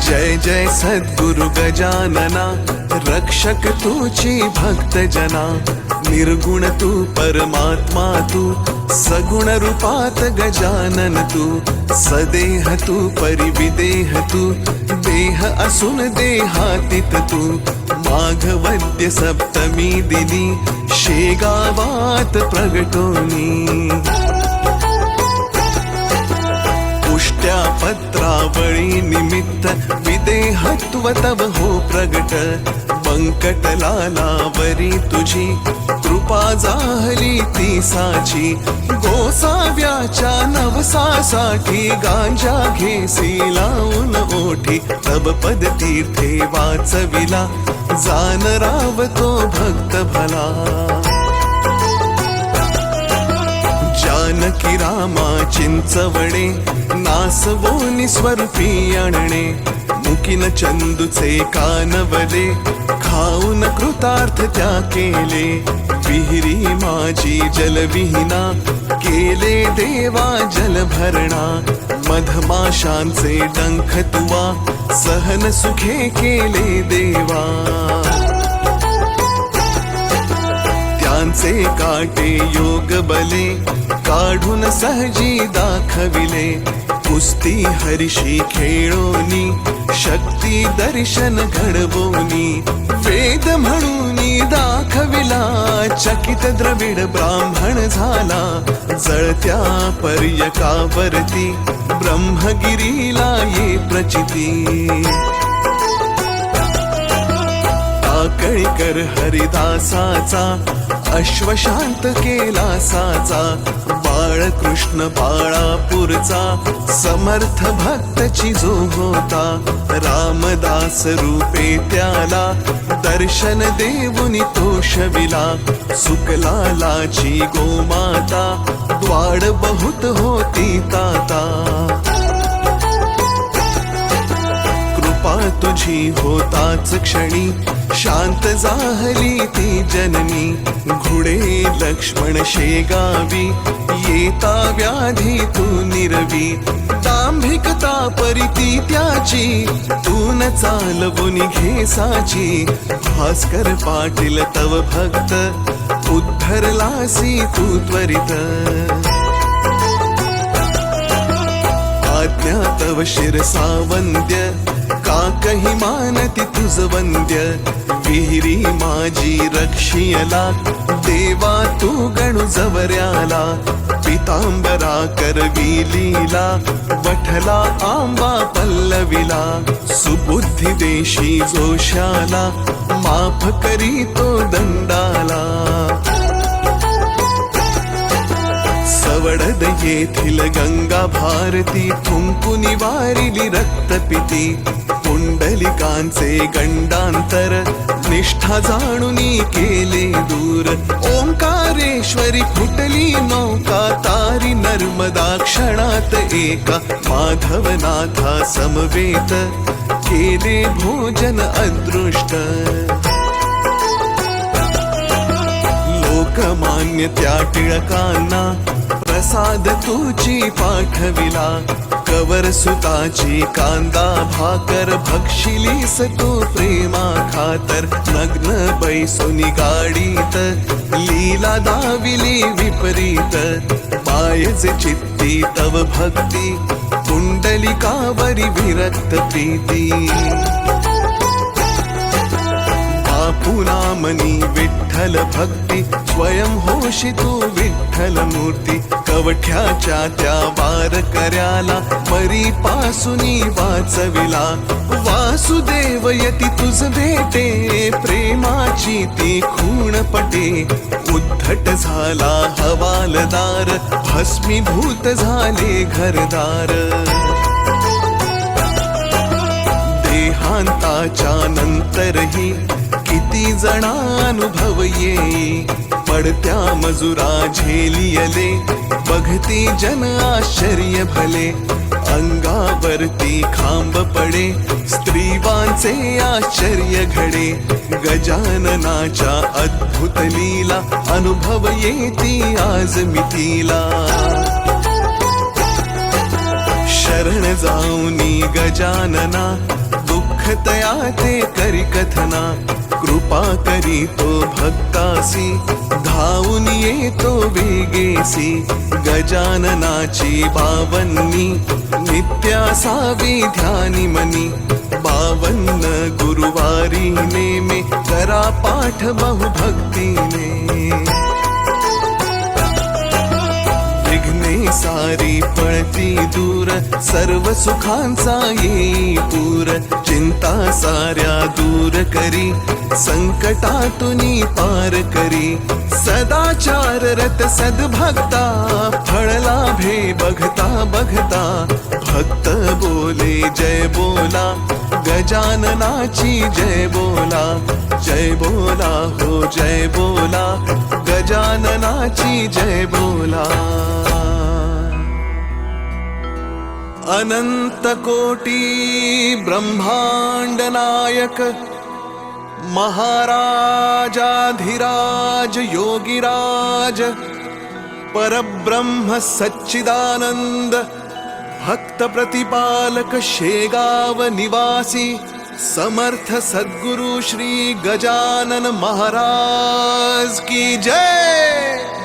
जय जय सद्गुरु गजानना, रक्षक तूची भक्त जना। निर्गुण तू परमात्मा तू, सगुण रूपात गजानन तू। सदेह तू परिविदेह तू, देह असून देहातीत तू। माघवद्य सप्तमी दिनी, शेगावात प्रगटोनी। पुष्ट्या पत्रावळी निमित्त, विदेहत्व तव हो प्रगट। बंकटलालावरी तुझी, कृपा जाहली ती साची। गोसाव्याच्या नवसासाठी, गांजा घेसी लावून ओठी। तब पद तीर्थे वाचविला, जान रावतो भक्त भला। जानकी रामा चिंचवणे, नासवोनी स्वरूपी आणणे। मुकीन चंदूचे कानवले, खाऊन कृतार्थ त्या केले। विहिरी माझी जलविहीना, केले देवा जल भरणा। मधमाशांचे डंख तुवा, सहन सुखे केले देवा। त्यांचे काटे योग बले, काढून सहजी दाखविले। कुस्ती हरिशी खेळोनी, शक्ती दर्शन घडवोनी। वेद म्हणूनी दाखविला, चकित द्रविड ब्राह्मण झाला। जळत्या पर्यकावरती, ब्रह्मगिरीला ये प्रचिती। टाकळीकर हरिदासाचा, अश्वशांत केला साचा। बाळकृष्ण बाळापूरचा, समर्थ भक्तची जो होता। रामदास रूपे त्याला, दर्शन देऊनी तो शविला। सुकलालाची गोमाता, द्वाड बहुत होती ताता। कृपा तुझी होताच क्षणी, शांत जाहली ती जननी। घुडे लक्ष्मण शेगावी, येता व्याधी तू निरवी। दांभिकता परिती त्याची, तू न चालवून घेसाची। भास्कर पाटील तव भक्त, उद्धरलासी तू त्वरित। आज्ञा तव शिरसावंद्य, का कही मानती तुझ वंद्य। विहिरी माझी रक्षियला, देवा तू गणु जवऱ्याला। पितांबरा करवी लीला, वठला आंबा पल्लविला। सुबुद्धी देशी जोशाला, माफ करी तो दंडाला। सवडद येथील गंगा भारती, थुंकुनी वारिली रक्तपिती। पुंडलिकांचे गंडांतर, निष्ठा जाणुनी केले दूर। ओंकारेश्वरी फुटली नौका, तारी नर्मदा क्षणात एका। माधवनाथा समवेत, केले भोजन अदृष्ट। लोकमान्य त्या टिळकांना, प्रसाद तुची पाठविला। कवर सुताची कांदा भाकर, भक्षिलीस तू प्रेमा खातर। नग्न बैसोनी गाडीत, लीला दाविली विपरीत। पायजे चित्ती तव भक्ती, कुंडलिकावरी विरक्त प्रीती। बापुनामनी विठ्ठल भक्ती, स्वयं होशी तू विठ्ठल मूर्ती। कवठ्याच्या त्या वार कर्याला, परी पासुनी वाचविला। वासुदेव यती तुझ भेटे, प्रेमाची ती खूण पटे। उद्धट झाला हवालदार, भस्मीभूत झाले घरदार। देहांताच्या नंतरही, किती जणानुभव येई। पडत्या मजुरा झेलियले, बघती जन आश्चर्य भले। अंगावरती खांब पडे, स्त्रीवांचे आश्चर्य घडे। गजाननाच्या अद्भुत लीला, अनुभव येती आज मितीला। शरण जाऊनी गजानना, सुखतया ते करी कथना, कृपा करी तो भक्तासी, धावून येतो वेगेसी. गजाननाची 52 नित्य असावी ध्यानी मनी. 52 गुरुवारी नेमे करा पाठ बहुभक्तीने. विघ्ने सारी पळती दूर, सर्व सुखांचा येई पूर. चिंता साऱ्या दूर करी, संकटातुनी पार करी. सदाचार रत सद्भक्ता, फळ लाभे बघता बघता. भक्त बोले जय बोला, गजाननाची जय बोला. जय बोला हो जय बोला, गजाननाची जय बोला. अनंत कोटी ब्रह्मांड नायक, महाराजाधिराज योगिराज, परब्रह्म सच्चिदानंद, भक्त प्रतिपालक शेगाव निवासी, समर्थ सद्गुरु श्री गजानन महाराज की जय.